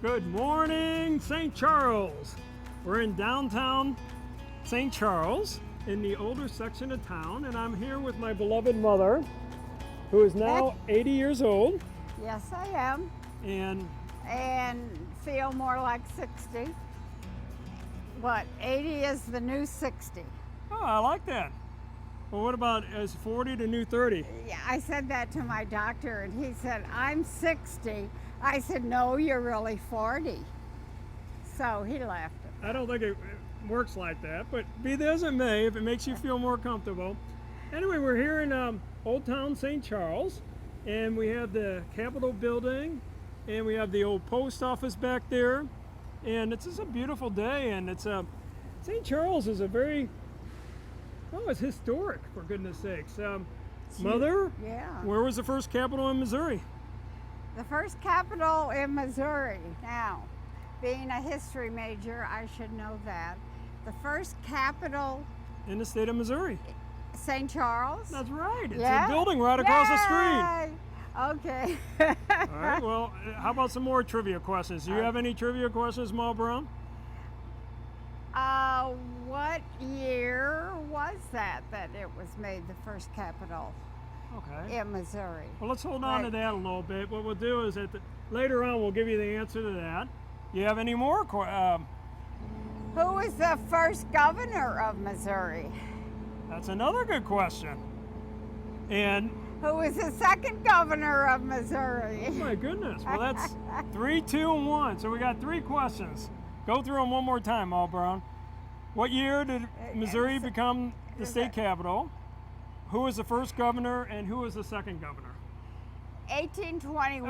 Good morning, St. Charles. We're in downtown St. Charles in the older section of town, and I'm here with my beloved mother, who is now 80 years old. Yes, I am. And feel more like 60. But 80 is the new 60. Oh, I like that. Well, what about as 40 to new 30? Yeah, I said that to my doctor, and he said, I'm 60. I said, no, you're really 40. So he laughed at me. I don't think it works like that, but be that as it may, if it makes you feel more comfortable. Anyway, we're here in Old Town St. Charles, and we have the Capitol building, and we have the old post office back there, and it's just a beautiful day, and it's St. Charles is a very, well, it's historic, for goodness sakes. Mother, Yeah. where was the first Capitol in Missouri? The first Capitol in Missouri. Now, being a history major, I should know that. The first Capitol, In the state of Missouri. St. Charles. That's right. It's Yeah? a building right across the street. Yay! Okay. All right, well, how about some more trivia questions? Do you have any trivia questions, Ma Brown? What year was that it was made, the first Capitol Okay. in Missouri? Well, let's hold on to Right. that a little bit. What we'll do is later on we'll give you the answer to that. You have any more? Who was the first governor of Missouri? That's another good question. And Who was the second governor of Missouri? oh my goodness, well that's 3, 2, and 1. So we got 3 questions. Go through them one more time, Al Brown. What year did Missouri become the state capital? Who was the first governor and who was the second governor? 1821.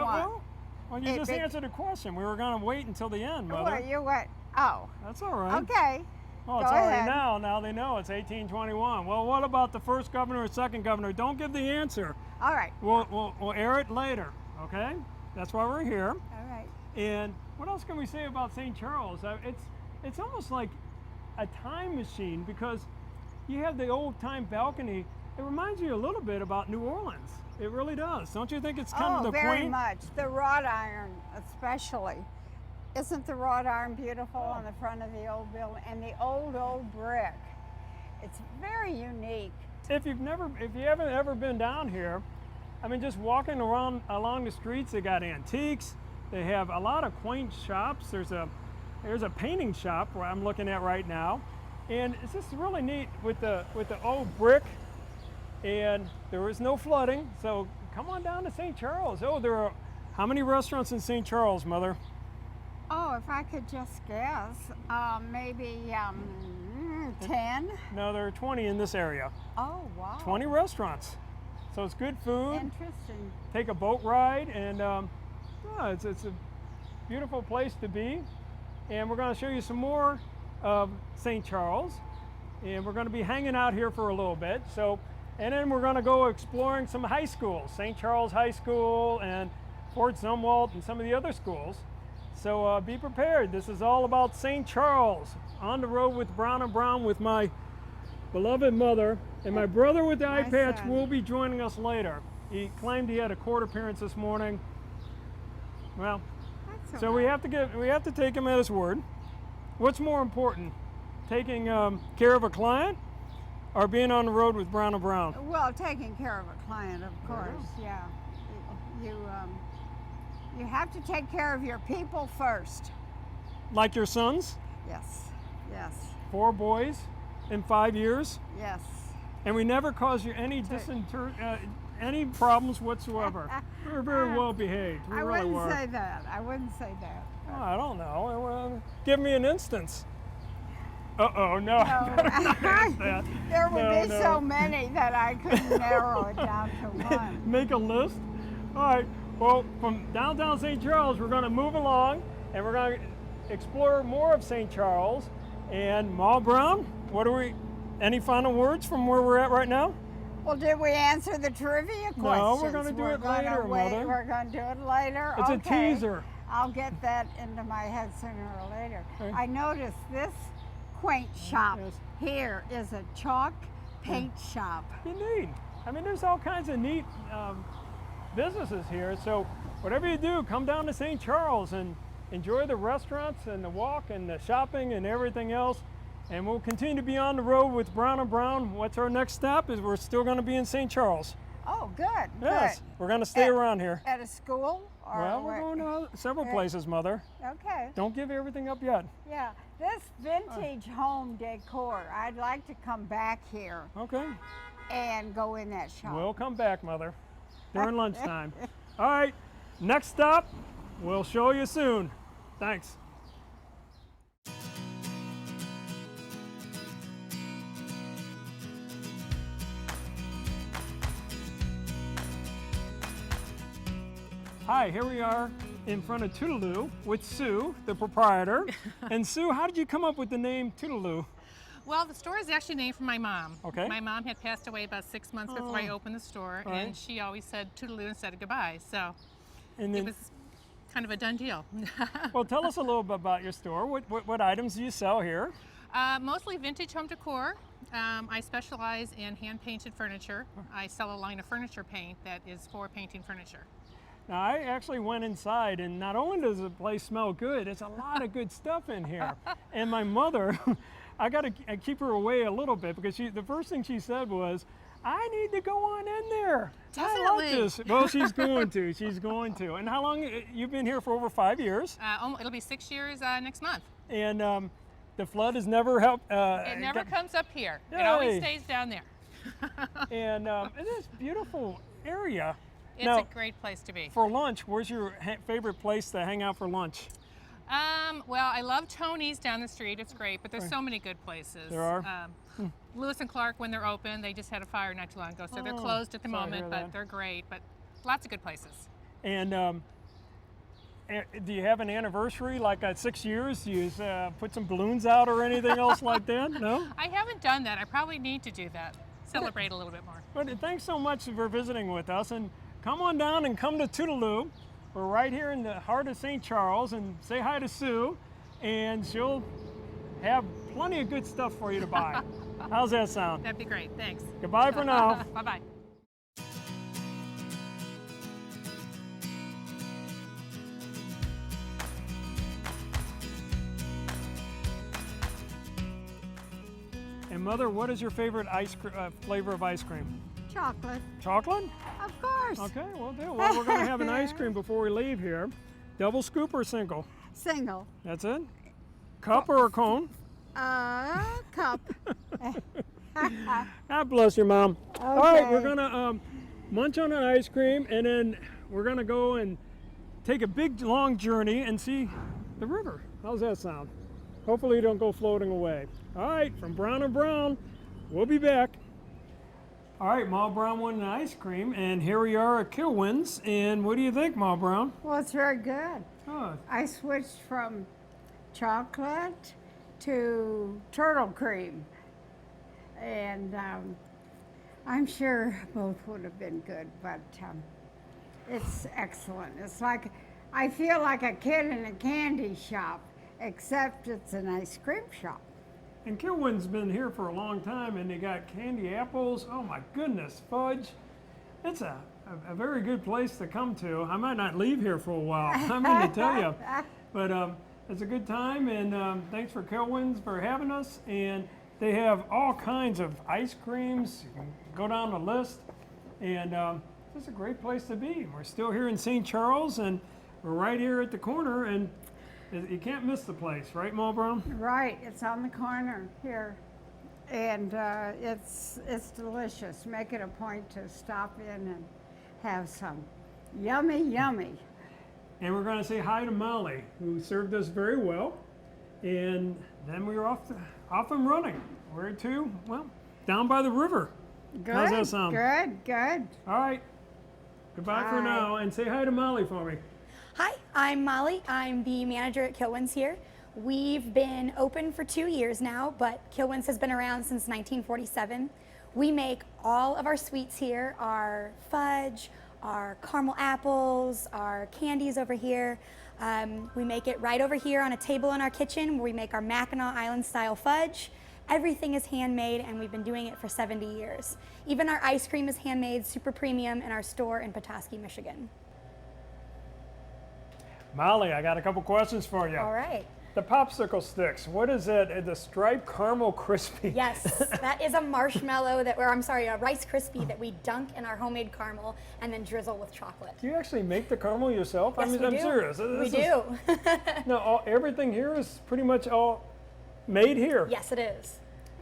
Well, you just answered the question. We were going to wait until the end, Mother. Well, you went, oh, That's all right. okay. Well, it's Go already ahead. now. Now they know it's 1821. Well, what about the first governor or second governor? Don't give the answer. All right. We'll air it later, okay? That's why we're here. All right. And what else can we say about St. Charles? It's almost like a time machine because you have the old time balcony. It reminds you a little bit about New Orleans. It really does. Don't you think it's kind of the very quaint? much. The wrought iron, especially. Isn't the wrought iron beautiful on the front of the old building? And the old brick. It's very unique. If you haven't ever been down here, I mean, just walking around along the streets, they got antiques. They have a lot of quaint shops. There's a painting shop where I'm looking at right now, and it's just really neat with the old brick. And there is no flooding, so come on down to St. Charles. Oh, there are how many restaurants in St. Charles, Mother? Oh, if I could just guess, maybe 10? No, there are 20 in this area. Oh, wow. 20 restaurants. So it's good food. Interesting. Take a boat ride, and it's a beautiful place to be. And we're going to show you some more of St. Charles, and we're going to be hanging out here for a little bit. And then we're going to go exploring some high schools, St. Charles High School and Fort Zumwalt and some of the other schools. So be prepared. This is all about St. Charles, on the road with Brown & Brown with my beloved mother. And my brother with the eye patch son. will be joining us later. He claimed he had a court appearance this morning. Well, That's so we have to take him at his word. What's more important, taking care of a client or being on the road with Brown & Brown? Well, taking care of a client, of course, yeah. You have to take care of your people first. Like your sons, Yes, yes, 4 boys in 5 years, yes. and we never caused you any any problems whatsoever. We were very well behaved. We I really wouldn't were. say that. I wouldn't say that. Oh, I don't know. Give me an instance. Uh-oh, no. There would No, be no. so many that I couldn't narrow it down to one. Make a list. All right. Well, from downtown St. Charles, we're going to move along, and we're going to explore more of St. Charles. And Ma Brown, any final words from where we're at right now? Well, did we answer the trivia questions? No, we're gonna do it later, Mother. We're going to do it later? It's Okay. a teaser. I'll get that into my head sooner or later. Okay. I noticed this quaint shop Yes. here is a chalk paint shop. Indeed. I mean, there's all kinds of neat businesses here. So whatever you do, come down to St. Charles and enjoy the restaurants and the walk and the shopping and everything else. And we'll continue to be on the road with Brown & Brown. What's our next stop is we're still going to be in St. Charles. Oh, good. Yes, Good. we're going to stay around here. At a school? Or Well, we're where? going to several places, Mother. Okay. Don't give everything up yet. Yeah. This vintage home decor, I'd like to come back here Okay. and go in that shop. We'll come back, Mother, during lunchtime. All right, next stop, we'll show you soon. Thanks. Hi, here we are in front of Toodaloo with Sue, the proprietor. And Sue, how did you come up with the name Toodaloo? Well, the store is actually named for my mom. Okay. My mom had passed away about 6 months before I opened the store, All right. and she always said Toodaloo instead of goodbye. So And it then, was kind of a done deal. well, tell us a little bit about your store. What items do you sell here? Mostly vintage home decor. I specialize in hand-painted furniture. I sell a line of furniture paint that is for painting furniture. Now, I actually went inside, and not only does the place smell good, it's a lot of good stuff in here. And my mother, I got to keep her away a little bit because the first thing she said was, I need to go on in there. I love Definitely. this. Well, she's going to. She's going to. And how long? You've been here for over 5 years. It'll be 6 years next month. And the flood has never helped. It never comes up here. It always Yay. stays down there. And it is a beautiful area. It's Now, a great place to be. for lunch, where's your favorite place to hang out for lunch? Well, I love Tony's down the street. It's great, but there's so many good places. There are? Lewis and Clark, when they're open, they just had a fire not too long ago, so they're Oh, closed at the sorry to hear moment, but that. they're great. But lots of good places. And do you have an anniversary, like at 6 years? Do you put some balloons out or anything else like that? No? I haven't done that. I probably need to do that. Celebrate a little bit more. But thanks so much for visiting with us. And come on down and come to Toodaloo. We're right here in the heart of St. Charles. And say hi to Sue, and she'll have plenty of good stuff for you to buy. How's that sound? That'd be great. Thanks. Goodbye for now. Bye-bye. And Mother, what is your favorite flavor of ice cream? Chocolate. Chocolate? Of course. Okay, we'll do. Well, we're going to have an ice cream before we leave here. Double scoop or single? Single. That's it? Cup or a cone? Cup. God bless you, Mom. All right, we're Okay. going to munch on an ice cream, and then we're going to go and take a big, long journey and see the river. How's that sound? Hopefully you don't go floating away. All right, from Brown & Brown, we'll be back. All right, Ma Brown wanted an ice cream, and here we are at Kilwin's. And what do you think, Ma Brown? Well, it's very good. Oh, I switched from chocolate to turtle cream. And I'm sure both would have been good, but it's excellent. It's like, I feel like a kid in a candy shop, except it's an ice cream shop. and Kilwin's been here for a long time, and they got candy apples. Oh my goodness, fudge. It's a very good place to come to. I might not leave here for a while, I mean to tell you. But it's a good time, and thanks for Kilwin's for having us. And they have all kinds of ice creams. You can go down the list, and it's a great place to be. We're still here in St. Charles, and we're right here at the corner, and you can't miss the place, right, Ma Brown? Right, it's on the corner here. And it's delicious. Make it a point to stop in and have some yummy, yummy. And we're going to say hi to Molly, who served us very well. And then we were off and running. Where to? Well, down by the river. Good, How's that sound? good, good. All right. Goodbye for Bye. now. And say hi to Molly for me. Hi, I'm Molly. I'm the manager at Kilwin's here. We've been open for 2 years now, but Kilwin's has been around since 1947. We make all of our sweets here, our fudge, our caramel apples, our candies over here. We make it right over here on a table in our kitchen where we make our Mackinac Island style fudge. Everything is handmade, and we've been doing it for 70 years. Even our ice cream is handmade, super premium, in our store in Petoskey, Michigan. Molly, I got a couple questions for you. All right. The popsicle sticks, what is it? The striped caramel crispy? Yes, that is a marshmallow a Rice Krispie that we dunk in our homemade caramel and then drizzle with chocolate. Do you actually make the caramel yourself? Yes, we I'm do. serious. We do. No, everything here is pretty much all made here. Yes, it is.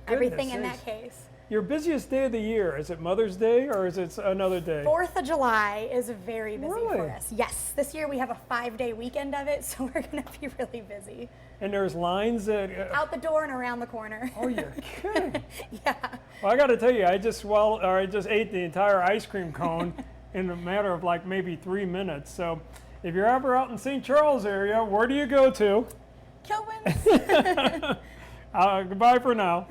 Goodness Everything in sakes. that case. Your busiest day of the year, is it Mother's Day or is it another day? 4th of July is very busy Really? for us. Yes, this year we have a 5-day weekend of it, so we're going to be really busy. And there's lines that... Out the door and around the corner. Oh, you're kidding. Yeah. Well, I got to tell you, I just ate the entire ice cream cone in a matter of like maybe 3 minutes. So if you're ever out in St. Charles area, where do you go to? Kilwin. Goodbye for now.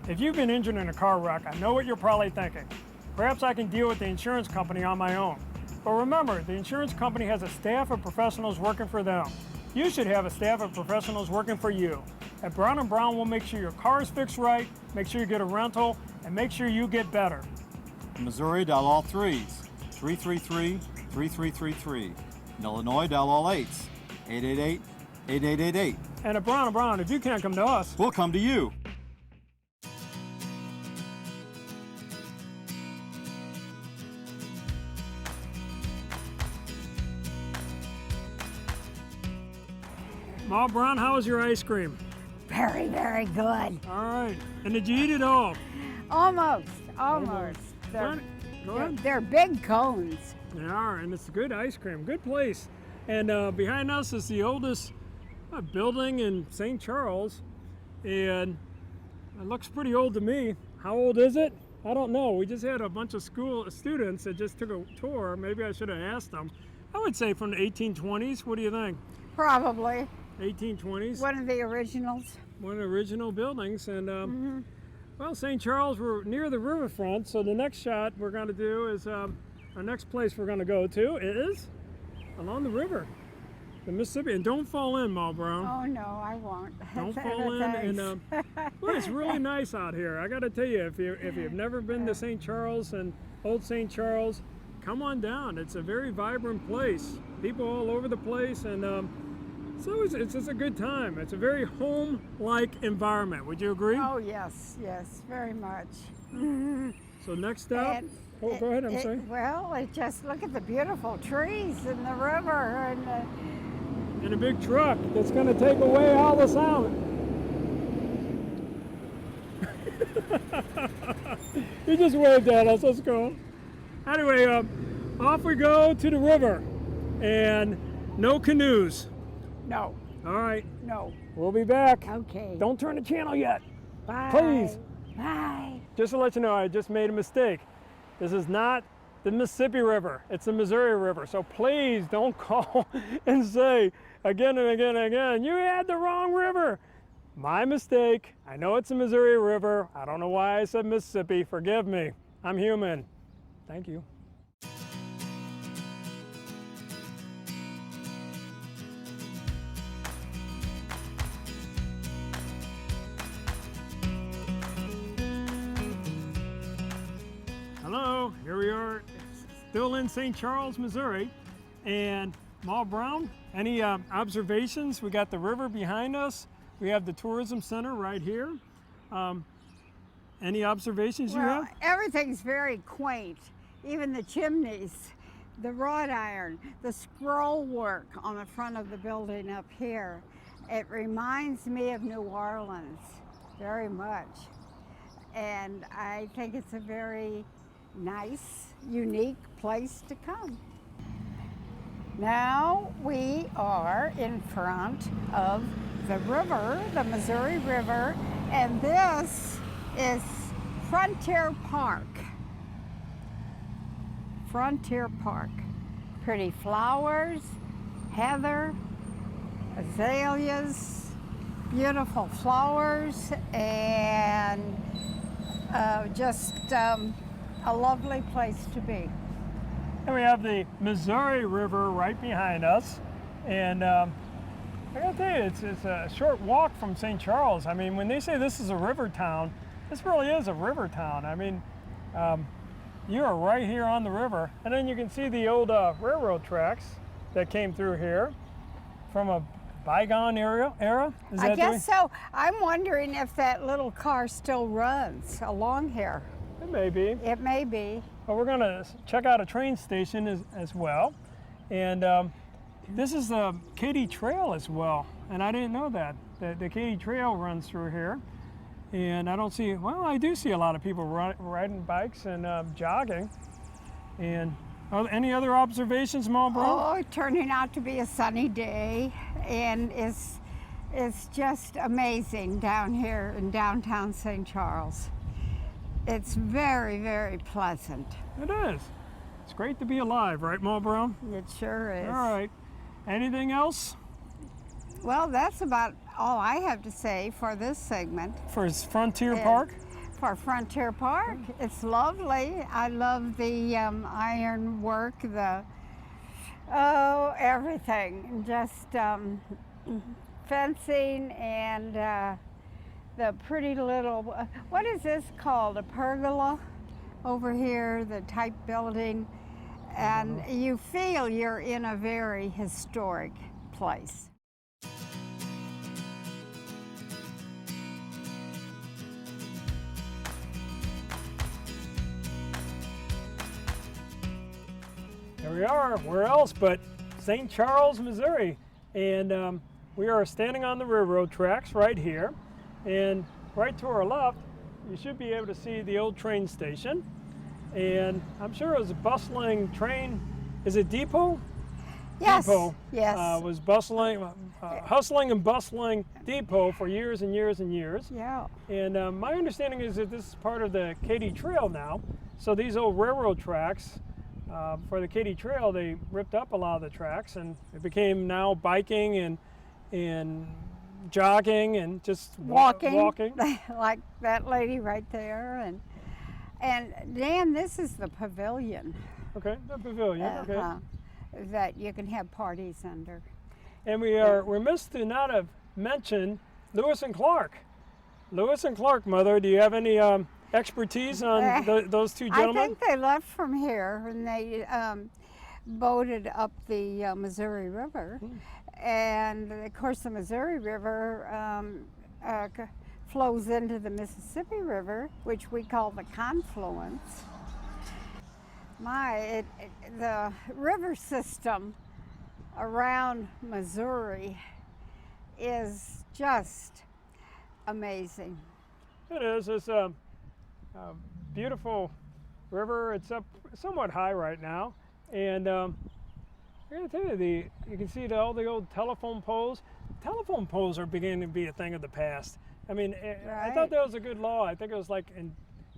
If you've been injured in a car wreck, I know what you're probably thinking. Perhaps I can deal with the insurance company on my own. But remember, the insurance company has a staff of professionals working for them. You should have a staff of professionals working for you. At Brown & Brown, we'll make sure your car is fixed right, make sure you get a rental, and make sure you get better. In Missouri, dial all 3s, 333-3333. In Illinois, dial all 8s, 888-8888. And at Brown & Brown, if you can't come to us, We'll come to you. Ma Brown, how was your ice cream? Very, very good. All right. And did you eat it all? Almost. Go ahead. They're big cones. They are, and it's good ice cream. Good place. And behind us is the oldest building in St. Charles, and it looks pretty old to me. How old is it? I don't know. We just had a bunch of school students that just took a tour. Maybe I should have asked them. I would say from the 1820s. What do you think? Probably 1820s. one of the originals. One of the original buildings. And well, St. Charles, we're near the riverfront, so the next shot we're going to do is our next place we're going to go to is along the river, the Mississippi. And don't fall in, Ma Brown. Oh no, I won't. Don't fall in. And well, it's really nice out here. I got to tell you, if you've never been to St. Charles and Old St. Charles, come on down. It's a very vibrant place. People all over the place, and it's just a good time. It's a very home-like environment. Would you agree? Oh yes, very much. So next up, And go ahead. I'm sorry. Well, just look at the beautiful trees and the river and. And a big truck that's going to take away all the sound. He just waved at us. Let's go. Anyway, off we go to the river, and no canoes. No, All right, no. we'll be back. Okay. Don't turn the channel yet. Bye. Please. Bye. Just to let you know, I just made a mistake. This is not the Mississippi River. It's the Missouri River. So please don't call and say again and again and again, you had the wrong river. My mistake. I know it's the Missouri River. I don't know why I said Mississippi. Forgive me. I'm human. Thank you. Hello, here we are, still in St. Charles, Missouri. And Ma Brown, any observations? We got the river behind us. We have the tourism center right here. Any observations you Well, have? everything's very quaint. Even the chimneys, the wrought iron, the scroll work on the front of the building up here. It reminds me of New Orleans very much. And I think it's a very nice, unique place to come. Now we are in front of the river, the Missouri River, and this is Frontier Park. Frontier Park. Pretty flowers, heather, azaleas, beautiful flowers, and just a lovely place to be. And we have the Missouri River right behind us. And I gotta tell you, it's a short walk from St. Charles. I mean, when they say this is a river town, this really is a river town. I mean, you are right here on the river. And then you can see the old railroad tracks that came through here from a bygone era? Is I that the way? guess so. I'm wondering if that little car still runs along here. It may be. It may be. But we're going to check out a train station as well. And this is the Katy Trail as well. And I didn't know that. The Katy Trail runs through here. And I don't see, well, I do see a lot of people riding bikes and jogging. And any other observations, Marlboro? Oh, turning out to be a sunny day, and it's just amazing down here in downtown St. Charles. It's very, very pleasant. It is. It's great to be alive, right, Marlboro? It sure is. All right. Anything else Well, that's about all I have to say for this segment. for Frontier Yeah. Park? For Frontier Park, it's lovely. I love the iron work, everything. Just fencing and the pretty little, what is this called? A pergola over here, the type building. And you feel you're in a very historic place. Here we are. Where else but St. Charles, Missouri. And we are standing on the railroad tracks right here. And right to our left, you should be able to see the old train station. And I'm sure it was a bustling train. Is it depot? Yes, Depot. yes. Was bustling, hustling and bustling depot for years and years and years. Yeah. And my understanding is that this is part of the Katy Trail now. So these old railroad tracks, for the Katy Trail, they ripped up a lot of the tracks, and it became now biking and jogging and just Walking. walking. Like that lady right there. And Dan, this is the pavilion. Okay, the pavilion. Okay. That you can have parties under. And we're remiss to not have mentioned Lewis and Clark. Lewis and Clark, Mother, do you have any expertise on those two I gentlemen? think they left from here and they boated up the Missouri River. And of course the Missouri River flows into the River, which we call the confluence. The river system around Missouri is just amazing. It is. It's a beautiful river. It's up somewhat high right now. And I gotta tell you, you can see all the old telephone poles. Telephone poles are beginning to be a thing of the past. I mean, I thought that was a good law. I think it was like,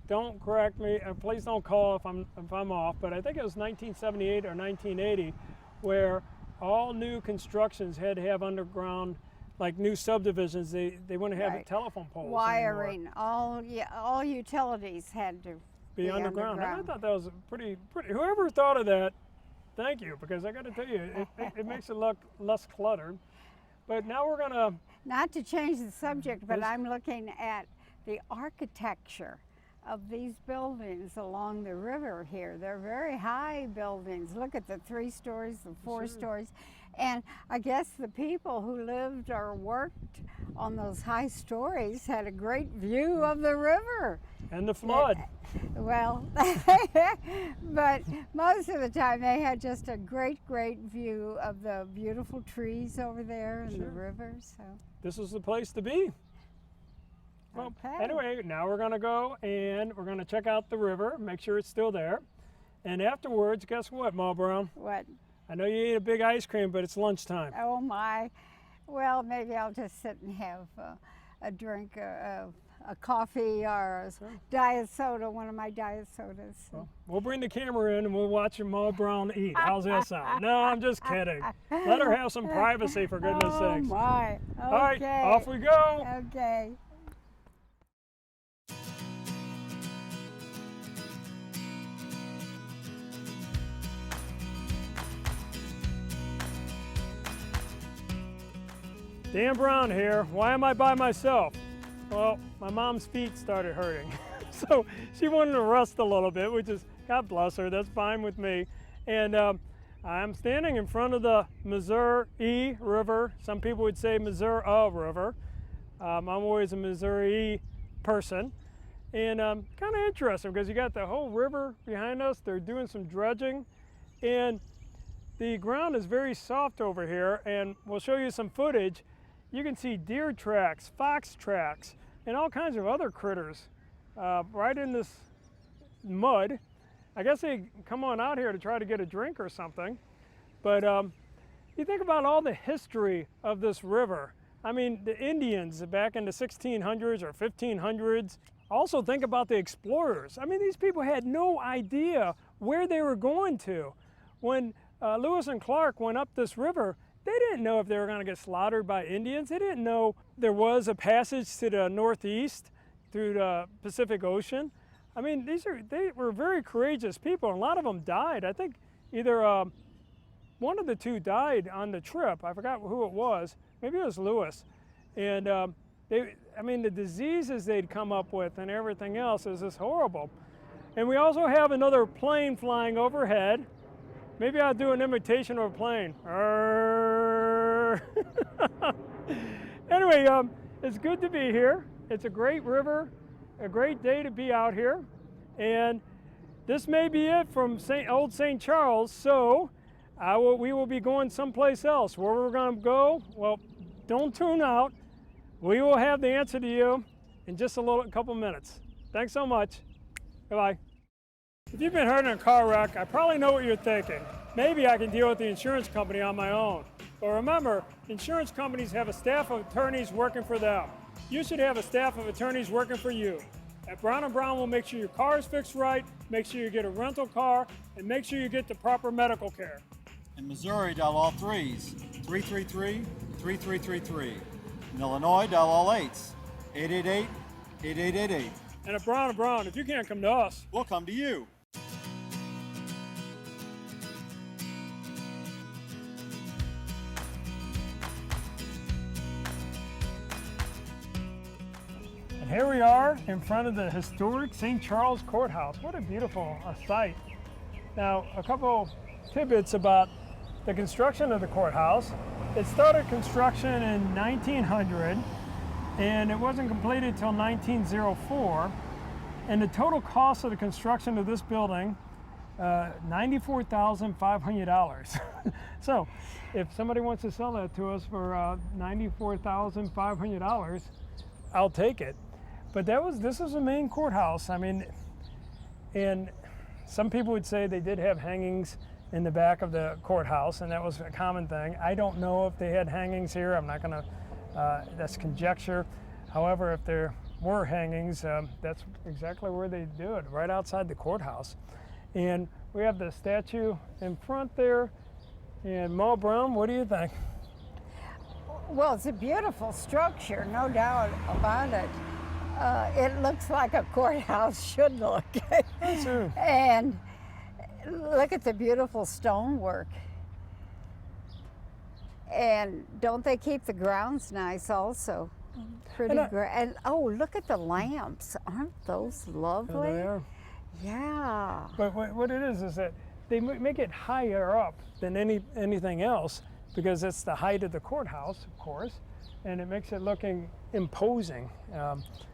don't correct me, please don't call if I'm off, but I think it was 1978 or 1980 where all new constructions had to have underground, like new subdivisions, they wouldn't have telephone poles Wiring, anymore. all utilities had to Be underground. And I thought that was pretty, whoever thought of that, thank you, because I gotta tell you, it makes it look less cluttered. But now we're gonna... Not to change the subject, but I'm looking at the architecture of these buildings along the river here. They're very high buildings. Look at the 3 stories, the 4 stories. And I guess the people who lived or worked on those high stories had a great view of the river. And the flood. Well, but most of the time they had just a great, great view of the beautiful trees over there and the river. So This is the place to be. Well, anyway, now we're gonna go and we're gonna check out the river, make sure it's still there. And afterwards, guess what, Marlboro? what? I know you ate a big ice cream, but it's lunchtime. Oh my. Well, maybe I'll just sit and have a drink, a coffee or a diet soda, one of my diet sodas. Well, we'll bring the camera in and we'll watch Marlboro eat. How's that sound? No, I'm just kidding. Let her have some privacy, for goodness sakes. Oh my. Okay. All right, off we go. Okay. Dan Brown here. Why am I by myself? Well, my mom's feet started hurting. So she wanted to rest a little bit, which is, God bless her, that's fine with me. And I'm standing in front of the Missouri River. Some people would say Missouri River. I'm always a Missouri person. And kind of interesting because you got the whole river behind us. They're doing some dredging. And the ground is very soft over here. And we'll show you some footage. You can see deer tracks, fox tracks, and all kinds of other critters right in this mud. I guess they come on out here to try to get a drink or something. But you think about all the history of this river. I mean, the Indians back in the 1600s or 1500s. Also think about the explorers. I mean, these people had no idea where they were going to. When Lewis and Clark went up this river, they didn't know if they were going to get slaughtered by Indians. They didn't know there was a passage to the northeast through the Pacific Ocean. I mean, they were very courageous people, and a lot of them died. I think either one of the two died on the trip. I forgot who it was. Maybe it was Lewis. And I mean, the diseases they'd come up with and everything else is just horrible. And we also have another plane flying overhead. Maybe I'll do an imitation of a plane. Anyway, it's good to be here. It's a great river, a great day to be out here. And this may be it from Old St. Charles, so we will be going someplace else. Where we're going to go, well, don't tune out. We will have the answer to you in just a couple minutes. Thanks so much. Goodbye. If you've been hurt in a car wreck, I probably know what you're thinking. Maybe I can deal with the insurance company on my own. But remember, insurance companies have a staff of attorneys working for them. You should have a staff of attorneys working for you. At Brown & Brown, we'll make sure your car is fixed right, make sure you get a rental car, and make sure you get the proper medical care. In Missouri, dial all 3s, 333-3333. In Illinois, dial all 8s, 888-8888. And at Brown & Brown, if you can't come to us, We'll come to you. and here we are in front of the historic St. Charles Courthouse. What a beautiful site. Now, a couple tidbits about the construction of the courthouse. It started construction in 1900 and it wasn't completed until 1904. And the total cost of the construction of this building, $94,500. So if somebody wants to sell that to us for $94,500, I'll take it. But this was the main courthouse. I mean, and some people would say they did have hangings in the back of the courthouse, and that was a common thing. I don't know if they had hangings here. I'm not gonna, that's conjecture. However, if there were hangings, that's exactly where they do it, right outside the courthouse. And we have the statue in front there. And Ma Brown, what do you think? Well, it's a beautiful structure, no doubt about it. It looks like a courthouse should look. That's true. And look at the beautiful stonework. And don't they keep the grounds nice also? Pretty great. And oh, look at the lamps. Aren't those lovely? They are. Yeah. But what it is that they make it higher up than anything else because it's the height of the courthouse, of course, and it makes it looking imposing.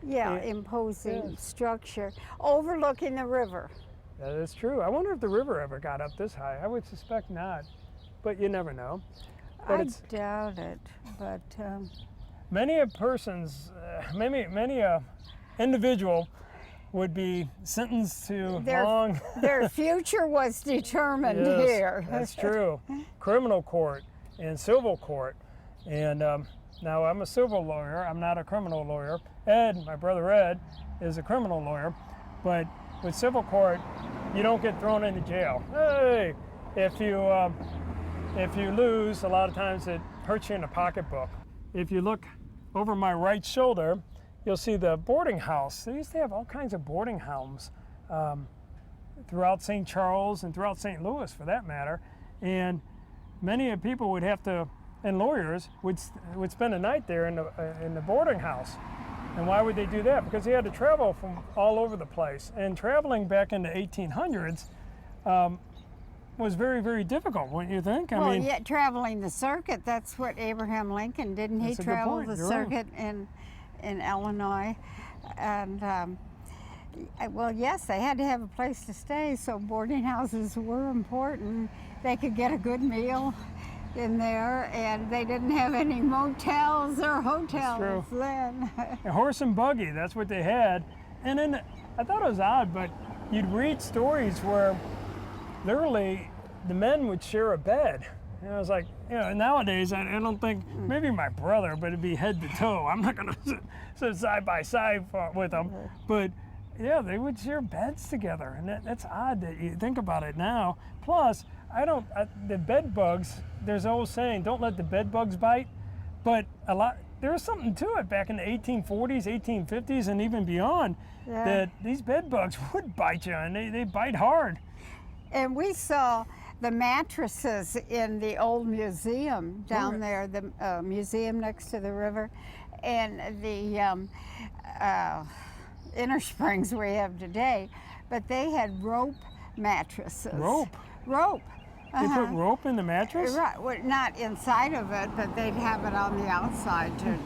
Imposing yes. structure overlooking the river. That is true. I wonder if the river ever got up this high. I would suspect not, but you never know. But I doubt it, but many a individual would be sentenced to long. Their future was determined Yes, here. That's true. Criminal court and civil court. And now I'm a civil lawyer. I'm not a criminal lawyer. Ed, my brother Ed, is a criminal lawyer. But with civil court, you don't get thrown into jail. Hey, if you lose, a lot of times it hurts you in the pocketbook. If you look over my right shoulder, you'll see the boarding house. They used to have all kinds of boarding homes throughout St. Charles and throughout St. Louis, for that matter. And many people would have to, and lawyers would spend a night there in the boarding house. And why would they do that? Because they had to travel from all over the place. And traveling back in the 1800s, was very, very difficult, wouldn't you think? I Well, mean, yeah, traveling the circuit, that's what Abraham Lincoln, didn't he That's a good travel point. the You're right. circuit in Illinois? And well, yes, they had to have a place to stay, so boarding houses were important. They could get a good meal in there, and they didn't have any motels or hotels true. then. a horse and buggy, that's what they had. And then I thought it was odd, but you'd read stories where literally the men would share a bed. And I was like, you know, nowadays I don't think, maybe my brother, but it'd be head to toe. I'm not gonna sit side by side with them. But yeah, they would share beds together. And that's odd that you think about it now. Plus, the bed bugs, there's an old saying, don't let the bed bugs bite. But there was something to it back in the 1840s, 1850s, and even beyond, Yeah. that these bed bugs would bite you, and they bite hard. And we saw the mattresses in the old museum down there, the museum next to the river, and the inner springs we have today, but they had rope mattresses. Rope? Rope. They put rope in the mattress? Right, well, not inside of it, but they'd have it on the outside to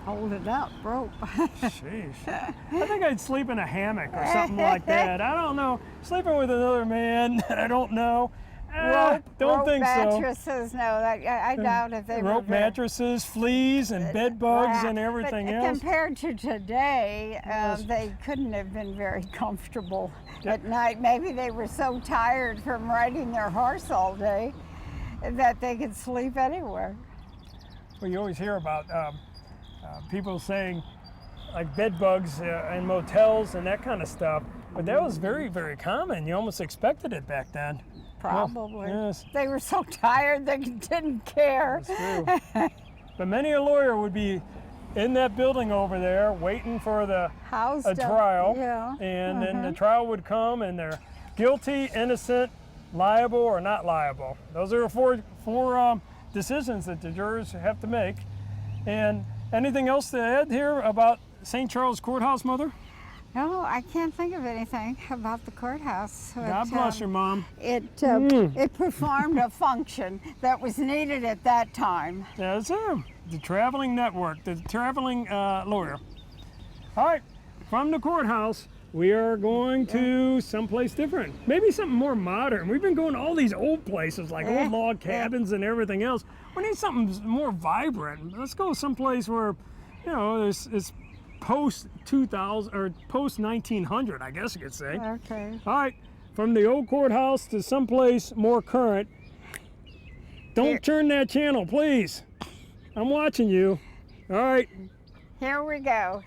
hold it up, rope. Sheesh. I think I'd sleep in a hammock or something like that. I don't know. Sleeping with another man that I don't know. Don't rope think so. mattresses, no, I doubt if they were Rope very- mattresses, fleas, and bed bugs, and everything but else. Compared to today, Yes. they couldn't have been very comfortable Yep. at night. Maybe they were so tired from riding their horse all day that they could sleep anywhere. Well, you always hear about people saying, like bed bugs in motels and that kind of stuff. But that was very, very common. You almost expected it back then. Probably. Yes. They were so tired they didn't care. That's true. But many a lawyer would be in that building over there waiting for Housed a up, trial. yeah. And then the trial would come and they're guilty, innocent, liable, or not liable. Those are four decisions that the jurors have to make. And anything else to add here about St. Charles Courthouse, Mother? No, I can't think of anything about the courthouse. God bless your mom. It performed a function that was needed at that time. That's it. The traveling network, the traveling lawyer. All right, from the courthouse, we are going to someplace different. Maybe something more modern. We've been going to all these old places, like old log cabins and everything else. We need something more vibrant. Let's go someplace where, you know, it's post 2000 or post 1900, I guess you could say. Okay. All right, from the old courthouse to someplace more current. Don't turn that channel, please. I'm watching you. All right. Here we go.